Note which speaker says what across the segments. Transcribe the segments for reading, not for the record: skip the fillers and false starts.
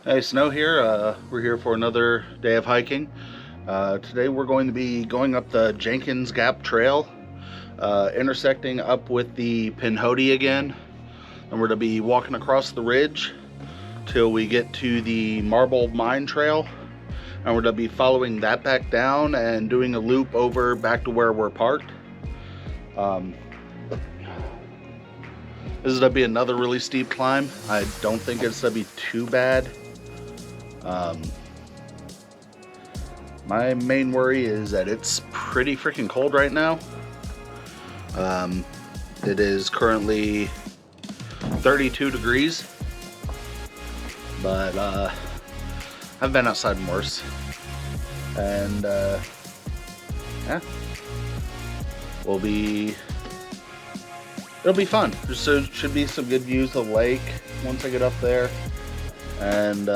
Speaker 1: Hey, SnoH here. We're here for another day of hiking. Today we're going to be going up the Jenkins Gap Trail, intersecting up with the Pinhoti again, and we're going to be walking across the ridge till we get to the Marble Mine Trail, and we're going to be following that back down and doing a loop over back to where we're parked. This is going to be another really steep climb. I don't think it's going to be too bad. My main worry is that it's pretty freaking cold right now. It is currently 32 degrees, but I've been outside worse, and yeah, it'll be fun. There should be some good views of the lake once I get up there, and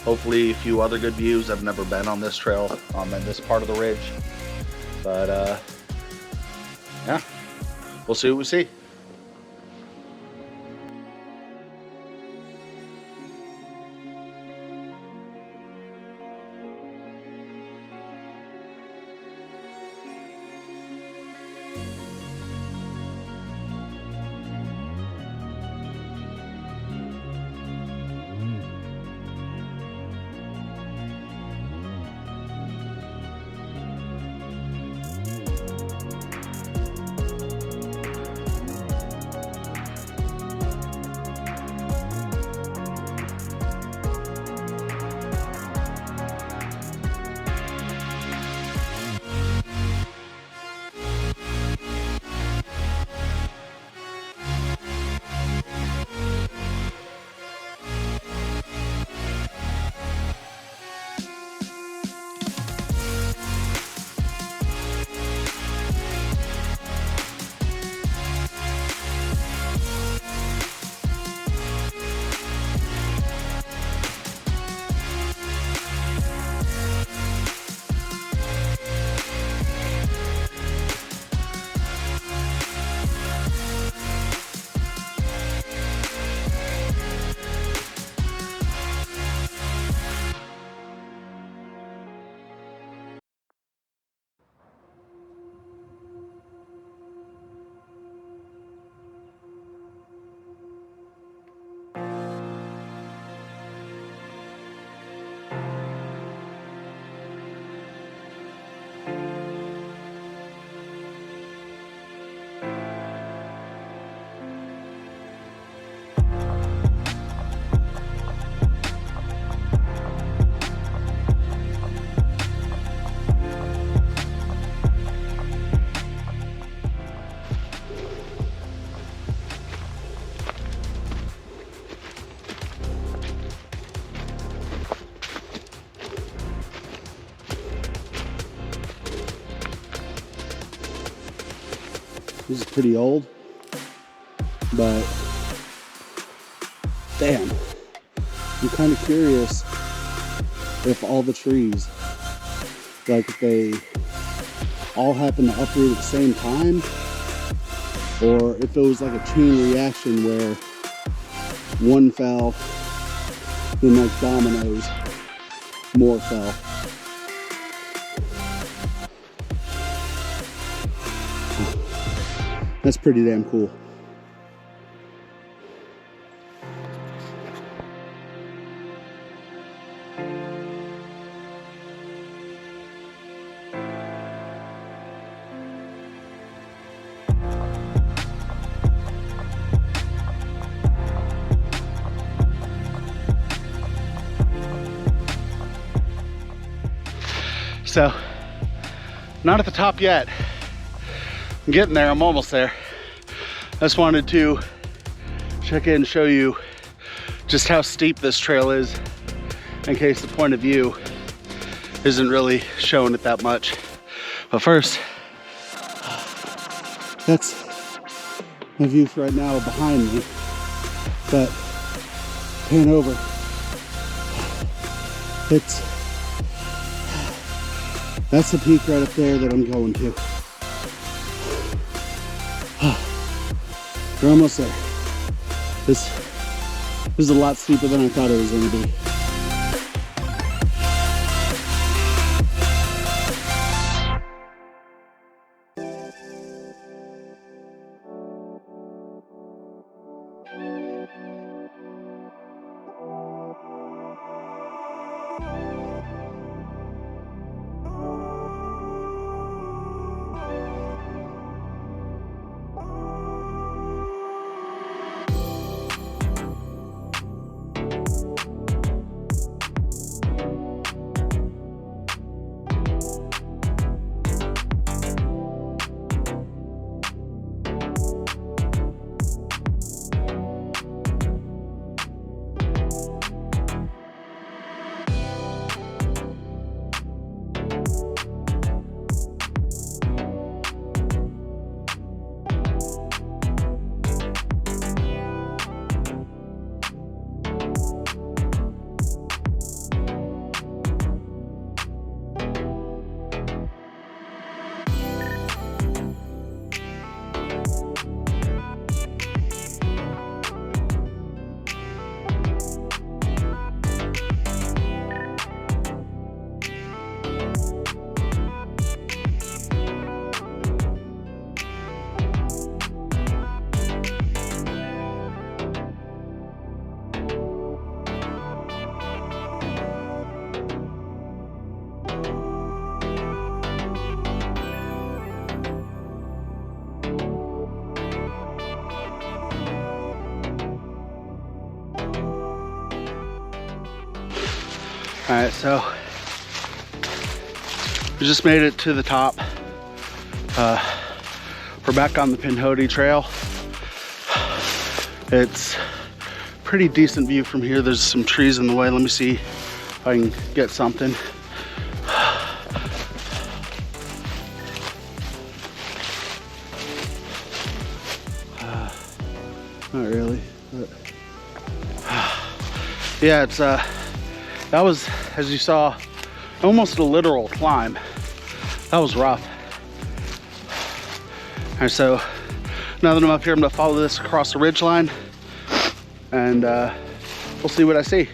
Speaker 1: hopefully a few other good views. I've never been on this trail, in this part of the ridge, but yeah, we'll see what we see. This is pretty old, but damn, I'm kind of curious if all the trees, like if they all happen to uproot at the same time, or if it was like a chain reaction where one fell, then like dominoes, more fell. That's pretty damn cool. So, not at the top yet. I'm getting there, I'm almost there. I just wanted to check in and show you just how steep this trail is, in case the point of view isn't really showing it that much. But first, that's my view for right now behind me. But pan over, that's the peak right up there that I'm going to. We're almost there. This
Speaker 2: This is a lot steeper than I thought it was going to be. Alright, so we just made it to the top. We're back on the Pinhoti Trail. It's pretty decent view from here. There's some trees in the way. Let me see if I can get something. Not really, but yeah, it's that was, as you saw, almost a literal climb. That was rough. All right, so now that I'm up here, I'm gonna follow this across the ridge line, and we'll see what I see.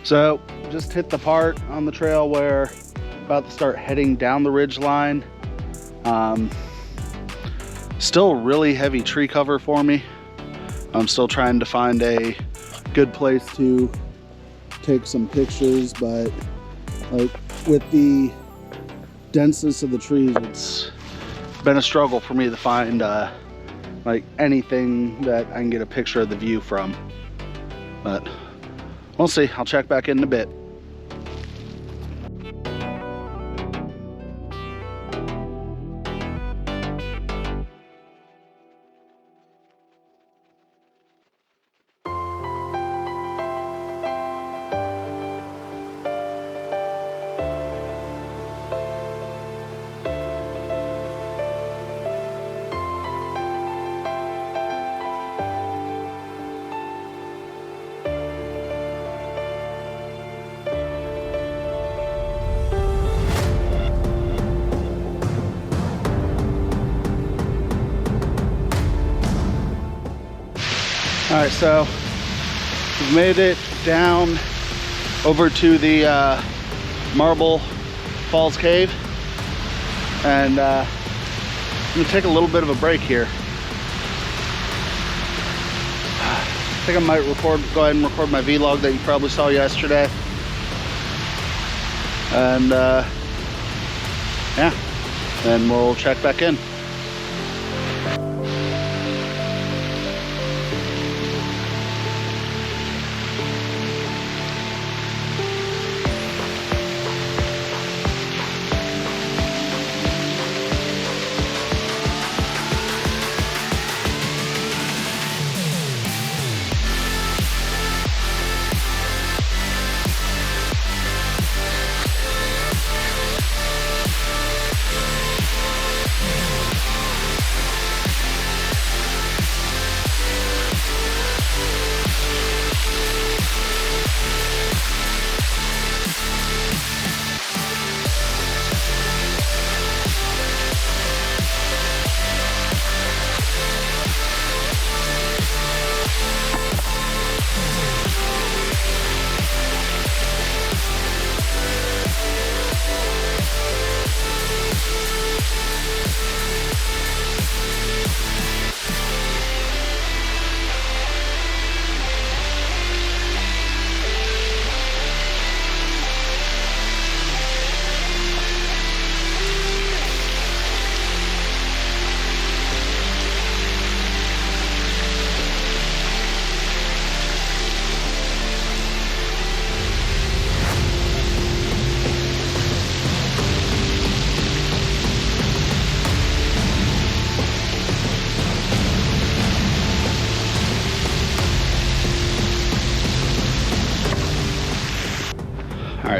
Speaker 2: So just hit the part on the trail where I'm about to start heading down the ridge line. Still really heavy tree cover for me. I'm still trying to find a good place to take some pictures, but like with the denseness of the trees, it's been a struggle for me to find like anything that I can get a picture of the view from. But we'll see. I'll check back in a bit. All right, so we've made it down over to the Marble Falls Cave, and I'm gonna take a little bit of a break here. I think I might go ahead and record my vlog that you probably saw yesterday. And yeah, then we'll check back in.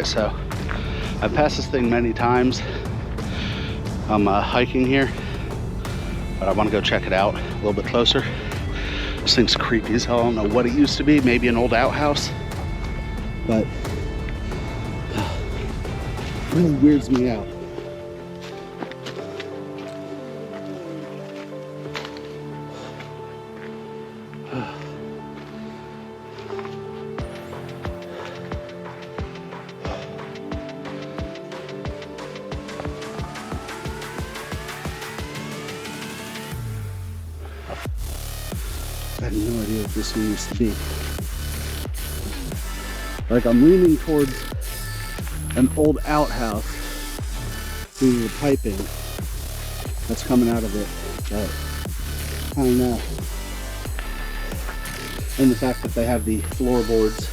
Speaker 2: right, so I've passed this thing many times. I'm hiking here, but I want to go check it out a little bit closer. This thing's creepy as hell. I don't know what it used to be, maybe an old outhouse, but it really weirds me out. I have no idea what this one used to be. Like, I'm leaning towards an old outhouse through the piping that's coming out of it, but I don't know. And the fact that they have the floorboards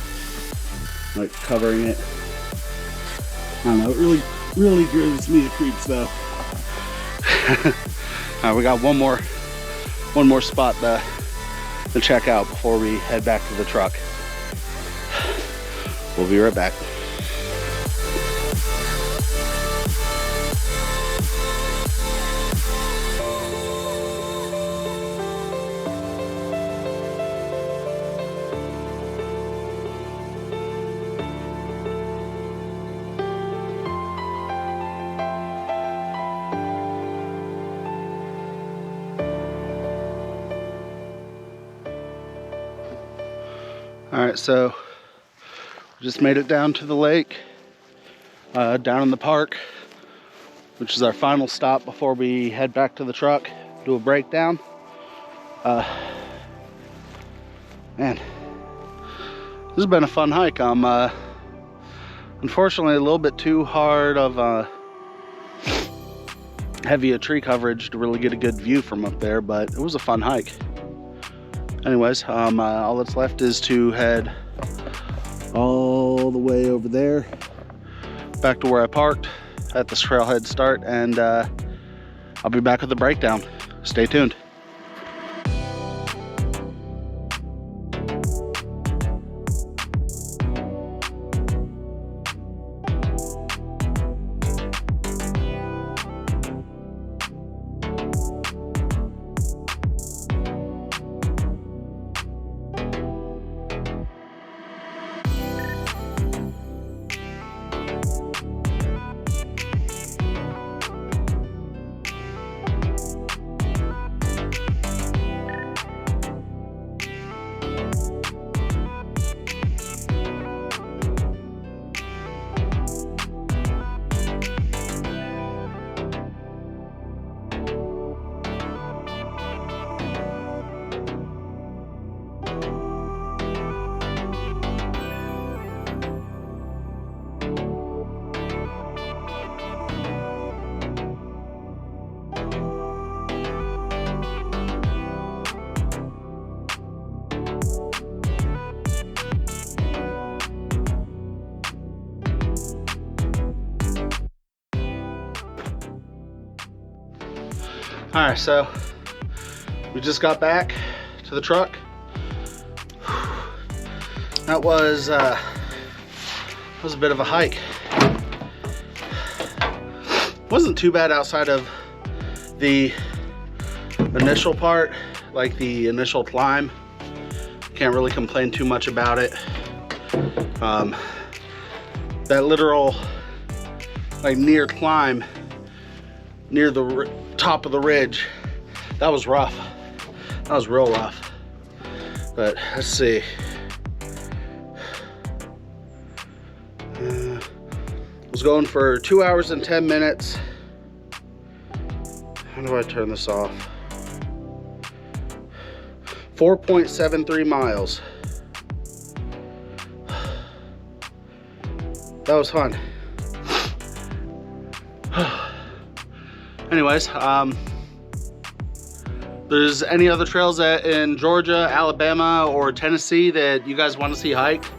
Speaker 2: like covering it, I don't know, it really gives me the creeps though. All right, we got one more spot to check out before we head back to the truck. We'll be right back. All right, so we just made it down to the lake, down in the park, which is our final stop before we head back to the truck, do a breakdown. Man, this has been a fun hike. I'm unfortunately a little bit too hard of heavy tree coverage to really get a good view from up there, but it was a fun hike. Anyways, all that's left is to head all the way over there, back to where I parked at this trailhead start, and I'll be back with the breakdown. Stay tuned. All right, so we just got back to the truck. That was a bit of a hike. Wasn't too bad outside of the initial part, like the initial climb. Can't really complain too much about it. That literal, like, near climb near the top of the ridge, that was rough. That was real rough. But let's see. Was going for 2 hours and 10 minutes. How do I turn this off? 4.73 miles. That was fun. Anyways, there's any other trails in Georgia, Alabama, or Tennessee that you guys want to see hiked,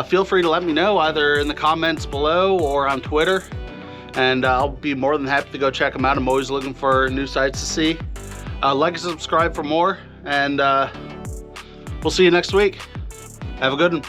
Speaker 2: feel free to let me know either in the comments below or on Twitter, and I'll be more than happy to go check them out. I'm always looking for new sites to see. Like and subscribe for more, and we'll see you next week. Have a good one.